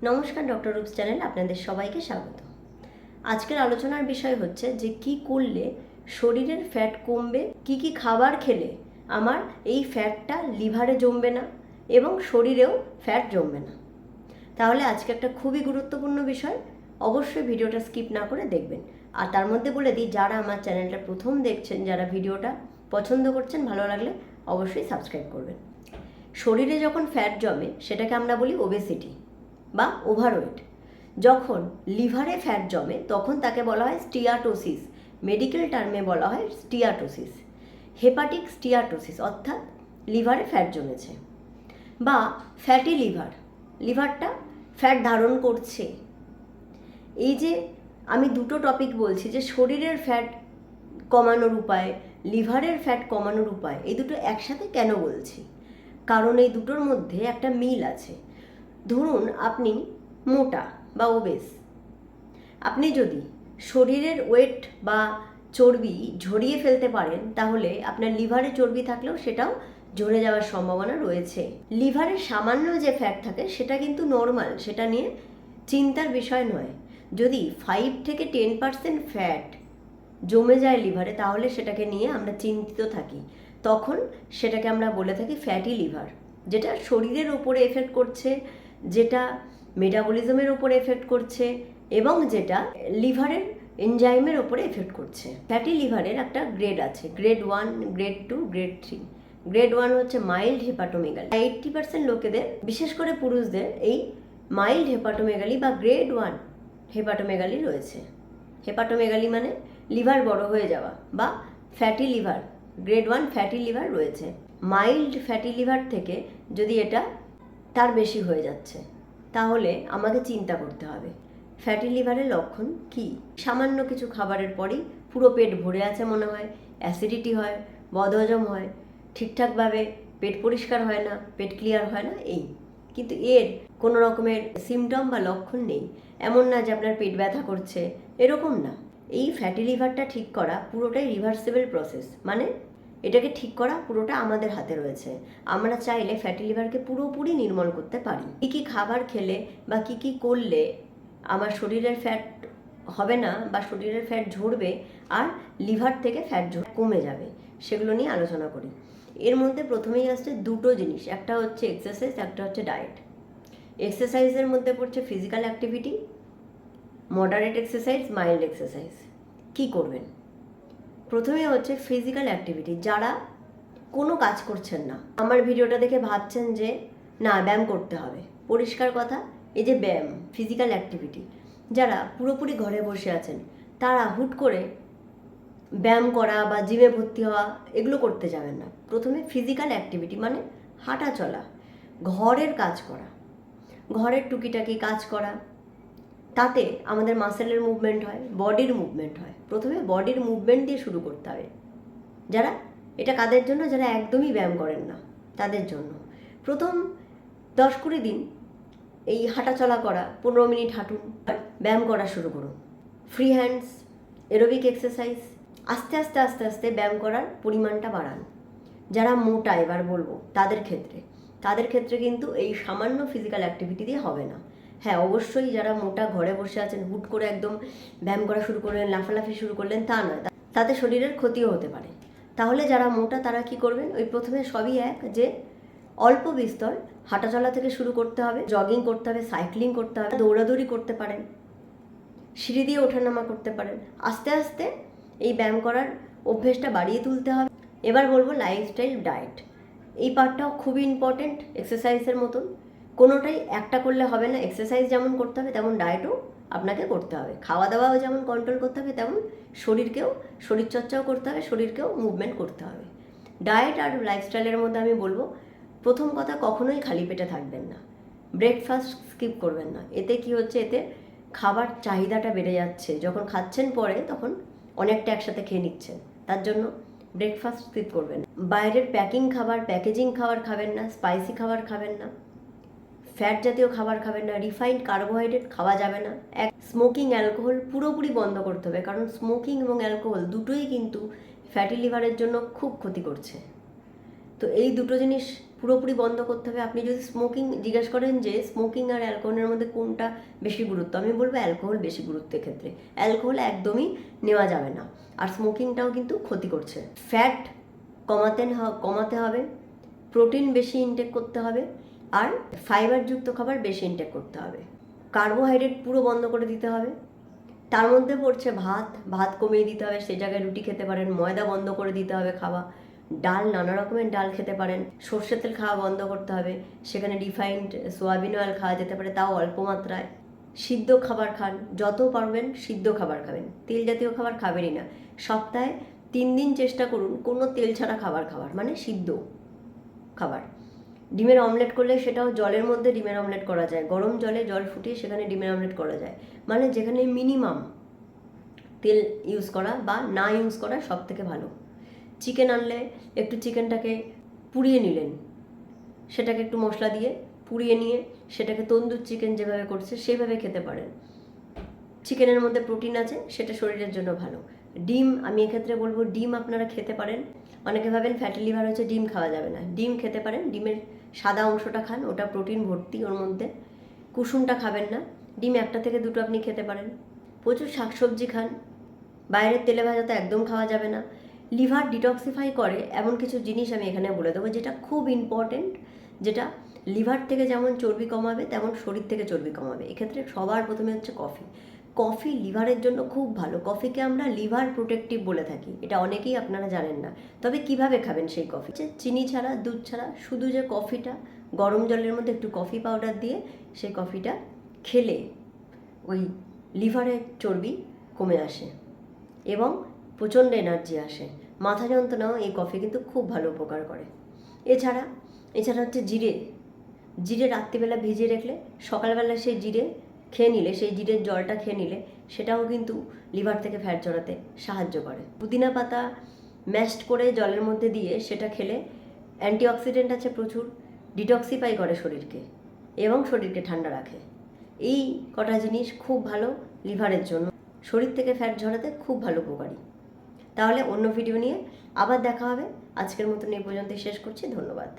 নমস্কার, ডক্টর রূপস চ্যানেলে আপনাদের সবাইকে স্বাগত। আজকের আলোচনার বিষয় হচ্ছে যে কি করলে শরীরের ফ্যাট কমবে, কি কি খাবার খেলে আমার এই ফ্যাটটা লিভারে জমবে না এবং শরীরেও ফ্যাট জমবে না। তাহলে আজকে একটা খুবই গুরুত্বপূর্ণ বিষয়, অবশ্যই ভিডিওটা স্কিপ না করে দেখবেন। আর তার মধ্যে বলে দিই, যারা আমার চ্যানেলটা প্রথম দেখছেন, যারা ভিডিওটা পছন্দ করছেন, ভালো লাগলে অবশ্যই সাবস্ক্রাইব করবেন। শরীরে যখন ফ্যাট জমে সেটাকে আমরা বলি ওবেসিটি বা ওভারওয়েট। যখন লিভারে ফ্যাট জমে তখন তাকে বলা হয় স্টিয়াটোসিস, মেডিকেল টার্মে বলা হয় স্টিয়াটোসিস, হেপাটিক স্টিয়াটোসিস, অর্থাৎ লিভারে ফ্যাট জমেছে। বা ফ্যাটি লিভার, লিভারটা ফ্যাট ধারণ করছে। এই যে আমি দুটো টপিক বলছি, যে শরীরের ফ্যাট কমানোর উপায়, লিভারের ফ্যাট কমানোর উপায়, এই দুটো একসাথে কেন বলছি? কারণ এই দুটোর মধ্যে একটা মিল আছে। ধরুন আপনি মোটা বা ওবেস, আপনি যদি শরীরের ওয়েট বা চর্বি ঝরিয়ে ফেলতে পারেন, তাহলে আপনার লিভারে চর্বি থাকলেও সেটাও ঝরে যাওয়ার সম্ভাবনা রয়েছে। লিভারের সামান্য যে ফ্যাট থাকে সেটা কিন্তু নর্মাল, সেটা নিয়ে চিন্তার বিষয় নয়। যদি 5 থেকে 10% ফ্যাট জমে যায় লিভারে, তাহলে সেটাকে নিয়ে আমরা চিন্তিত থাকি। তখন সেটাকে আমরা বলে থাকি ফ্যাটি লিভার, যেটা শরীরের ওপরে এফেক্ট করছে, যেটা মেটাবলিজমের ওপরে এফেক্ট করছে এবং যেটা লিভারের এনজাইমের ওপরে এফেক্ট করছে। ফ্যাটি লিভারের একটা গ্রেড আছে, গ্রেড 1, গ্রেড 2, গ্রেড 3। গ্রেড 1 হচ্ছে মাইল্ড হেপাটোমেগালি। 80% লোকেদের, বিশেষ করে পুরুষদের, এই মাইল্ড হেপাটোমেগালি বা গ্রেড 1 হেপাটোমেগালি রয়েছে। হেপাটোমেগালি মানে লিভার বড় হয়ে যাওয়া, বা fatty liver, grade 1 fatty liver রয়েছে। মাইল্ড ফ্যাটি লিভার থেকে যদি এটা তার বেশি হয়ে যাচ্ছে, তাহলে আমাকে চিন্তা করতে হবে ফ্যাটি লিভারের লক্ষণ কি। সামান্য কিছু খাবারের পরেই পুরো পেট ভরে আছে মনে হয়, অ্যাসিডিটি হয়, বদহজম হয়, ঠিকঠাকভাবে পেট পরিষ্কার হয় না, পেট ক্লিয়ার হয় না, এই। কিন্তু এর কোনো রকমের সিমটম বা লক্ষণ নেই। এমন না যে আপনার পেট ব্যথা করছে, এরকম না। এই ফ্যাটি লিভারটা ঠিক করা পুরোটাই রিভার্সিবল প্রসেস, মানে এটাকে ঠিক করা পুরোটা আমাদের হাতে রয়েছে। আমরা চাইলে ফ্যাটি লিভারকে পুরোপুরি নির্মূল করতে পারি। কী কী খাবার খেলে বা কী কী করলে আমার শরীরের ফ্যাট হবে না বা শরীরের ফ্যাট ঝরবে আর লিভার থেকে ফ্যাট কমে যাবে, সেগুলো নিয়ে আলোচনা করি। এর মধ্যে প্রথমেই আসছে দুটো জিনিস, একটা হচ্ছে এক্সারসাইজ, একটা হচ্ছে ডায়েট। এক্সারসাইজের মধ্যে পড়ছে physical activity, moderate exercise, mild exercise. কী করবেন? প্রথমে হচ্ছে ফিজিক্যাল অ্যাক্টিভিটি। যারা কোনো কাজ করছেন না, আমার ভিডিওটা দেখে ভাবছেন যে না ব্যায়াম করতে হবে, পরিষ্কার কথা, এই যে ব্যায়াম, ফিজিক্যাল অ্যাক্টিভিটি, যারা পুরোপুরি ঘরে বসে আছেন, তারা হুট করে ব্যায়াম করা বা জিমে ভর্তি হওয়া এগুলো করতে যাবেন না। প্রথমে ফিজিক্যাল অ্যাক্টিভিটি মানে হাঁটা চলা, ঘরের কাজ করা, ঘরের টুকিটাকি কাজ করা, তাতে আমাদের মাসেলের মুভমেন্ট হয়, বডির মুভমেন্ট হয়। প্রথমে বডির মুভমেন্ট দিয়ে শুরু করতে হবে। যারা, এটা কাদের জন্য? যারা একদমই ব্যায়াম করেন না তাদের জন্য। প্রথম 10-20 দিন এই হাঁটাচলা করা, 15 মিনিট হাঁটুন, ব্যায়াম করা শুরু করুন। ফ্রি হ্যান্ডস, এরোবিক এক্সারসাইজ, আস্তে আস্তে আস্তে আস্তে ব্যায়াম করার পরিমাণটা বাড়ান। যারা মোটা, এবার বলবো তাদের ক্ষেত্রে কিন্তু এই সামান্য ফিজিক্যাল অ্যাক্টিভিটি দিয়ে হবে না। হ্যাঁ, অবশ্যই যারা মোটা, ঘরে বসে আছেন, হুট করে একদম ব্যায়াম করা শুরু করলেন, লাফালাফি শুরু করলেন, তা নয়, তাতে শরীরের ক্ষতিও হতে পারে। তাহলে যারা মোটা তারা কি করবেন? ওই প্রথমে সবই এক, যে অল্প বিস্তর হাঁটাচলা থেকে শুরু করতে হবে, জগিং করতে হবে, সাইক্লিং করতে হবে, দৌড়াদৌড়ি করতে পারেন, সিঁড়ি দিয়ে ওঠানামা করতে পারেন। আস্তে আস্তে এই ব্যায়াম করার অভ্যেসটা বাড়িয়ে তুলতে হবে। এবার বলবো লাইফস্টাইল, ডায়েট। এই পার্টটাও খুবই ইম্পর্টেন্ট, এক্সারসাইজের মতন। কোনোটাই একটা করলে হবে না। এক্সারসাইজ যেমন করতে হবে, তেমন ডায়েটও আপনাকে করতে হবে। খাওয়া দাওয়াও যেমন কন্ট্রোল করতে হবে, তেমন শরীরচর্চাও করতে হবে, শরীরকেও মুভমেন্ট করতে হবে। ডায়েট আর লাইফস্টাইলের মধ্যে আমি বলবো, প্রথম কথা, কখনোই খালি পেটে থাকবেন না। ব্রেকফাস্ট স্কিপ করবেন না। এতে কি হচ্ছে? এতে খাবার চাহিদাটা বেড়ে যাচ্ছে। যখন খাচ্ছেন পরে, তখন অনেকটা একসাথে খেয়ে নিচ্ছেন, তার জন্য ব্রেকফাস্ট স্কিপ করবেন। বাইরের প্যাকেজিং খাবার খাবেন না, স্পাইসি খাবার খাবেন না, ফ্যাট জাতীয় খাবার খাবেন না, রিফাইন্ড কার্বোহাইড্রেট খাওয়া যাবে না। স্মোকিং, অ্যালকোহল পুরোপুরি বন্ধ করতে হবে, কারণ স্মোকিং এবং অ্যালকোহল দুটোই কিন্তু ফ্যাটি লিভারের জন্য খুব ক্ষতি করছে। তো এই দুটো জিনিস পুরোপুরি বন্ধ করতে হবে। আপনি যদি স্মোকিং জিজ্ঞেস করেন যে স্মোকিং আর অ্যালকোহলের মধ্যে কোনটা বেশি গুরুত্ব, আমি বলবো অ্যালকোহল বেশি গুরুত্বের ক্ষেত্রে। অ্যালকোহল একদমই নেওয়া যাবে না, আর স্মোকিংটাও কিন্তু ক্ষতি করছে। ফ্যাট কমাতে হবে, প্রোটিন বেশি ইনটেক করতে হবে, আর ফাইবারযুক্ত খাবার বেশি ইনটেক করতে হবে। কার্বোহাইড্রেট পুরো বন্ধ করে দিতে হবে। তার মধ্যে পড়ছে ভাত কমিয়ে দিতে হবে, সে জায়গায় রুটি খেতে পারেন। ময়দা বন্ধ করে দিতে হবে খাওয়া। ডাল, নানা রকমের ডাল খেতে পারেন। সর্ষের তেল খাওয়া বন্ধ করতে হবে, সেখানে রিফাইন্ড সোয়াবিন অয়েল খাওয়া যেতে পারে, তাও অল্প মাত্রায়। সিদ্ধ খাবার খান, যত পারবেন সিদ্ধ খাবার খাবেন, তেল জাতীয় খাবার খাবেনই না। সপ্তাহে 3 দিন চেষ্টা করুন কোনো তেল ছাড়া খাবার খাবার, মানে সিদ্ধ খাবার। ডিমের অমলেট করলে সেটাও জলের মধ্যে ডিমের অমলেট করা যায়, গরম জলে জল ফুটিয়ে সেখানে ডিমের অমলেট করা যায়, মানে যেখানে মিনিমাম তেল ইউজ করা বা না ইউজ করা সব থেকে ভালো। চিকেন আনলে একটু চিকেনটাকে পুড়িয়ে নিলেন, সেটাকে একটু মশলা দিয়ে পুড়িয়ে নিয়ে সেটাকে তন্দুর চিকেন যেভাবে করছে সেভাবে খেতে পারেন। চিকেনের মধ্যে প্রোটিন আছে, সেটা শরীরের জন্য ভালো। ডিম, আমি এক্ষেত্রে বলবো ডিম আপনারা খেতে পারেন। অনেকে ভাবেন ফ্যাটি লিভার হচ্ছে ডিম খাওয়া যাবে না, ডিম খেতে পারেন। ডিমের সাদা অংশটা খান, ওটা প্রোটিন ভর্তি ওর মধ্যে। কুসুমটা খাবেন না, ডিম 1টা থেকে 2টো আপনি খেতে পারেন। প্রচুর শাকসবজি খান, বাইরের তেলে ভাজা তো একদম খাওয়া যাবে না। লিভার ডিটক্সিফাই করে এমন কিছু জিনিস আমি এখানে বলে দেবো যেটা খুব ইম্পর্টেন্ট, যেটা লিভার থেকে যেমন চর্বি কমাবে তেমন শরীর থেকে চর্বি কমাবে। এক্ষেত্রে সবার প্রথমে হচ্ছে কফি। কফি লিভারের জন্য খুব ভালো। কফিকে আমরা লিভার প্রোটেক্টিভ বলে থাকি, এটা অনেকেই আপনারা জানেন না। তবে কিভাবে খাবেন সেই কফি? চিনি ছাড়া, দুধ ছাড়া, শুধু যে কফিটা গরম জলের মধ্যে একটু কফি পাউডার দিয়ে সেই কফিটা খেলে ওই লিভারের চর্বি কমে আসে এবং প্রচণ্ড এনার্জি আসে। মাথা যন্ত্রণাও এই কফি কিন্তু খুব ভালো উপকার করে। এছাড়া হচ্ছে জিরে রাত্রিবেলা ভিজিয়ে রাখলে সকালবেলা সেই জিরে খেয়ে নিলে, সেই জিরের জলটা খেয়ে নিলে সেটাও কিন্তু লিভার থেকে ফ্যাট ঝরাতে সাহায্য করে। পুদিনা পাতা ম্যাশড করে জলের মধ্যে দিয়ে সেটা খেলে অ্যান্টিঅক্সিডেন্ট আছে প্রচুর, ডিটক্সিফাই করে শরীরকে এবং শরীরকে ঠান্ডা রাখে। এই কটা জিনিস খুব ভালো লিভারের জন্য, শরীর থেকে ফ্যাট ঝরাতে খুব ভালো উপকারী। তাহলে অন্য ভিডিও নিয়ে আবার দেখা হবে। আজকের মতন এই পর্যন্ত শেষ করছি, ধন্যবাদ।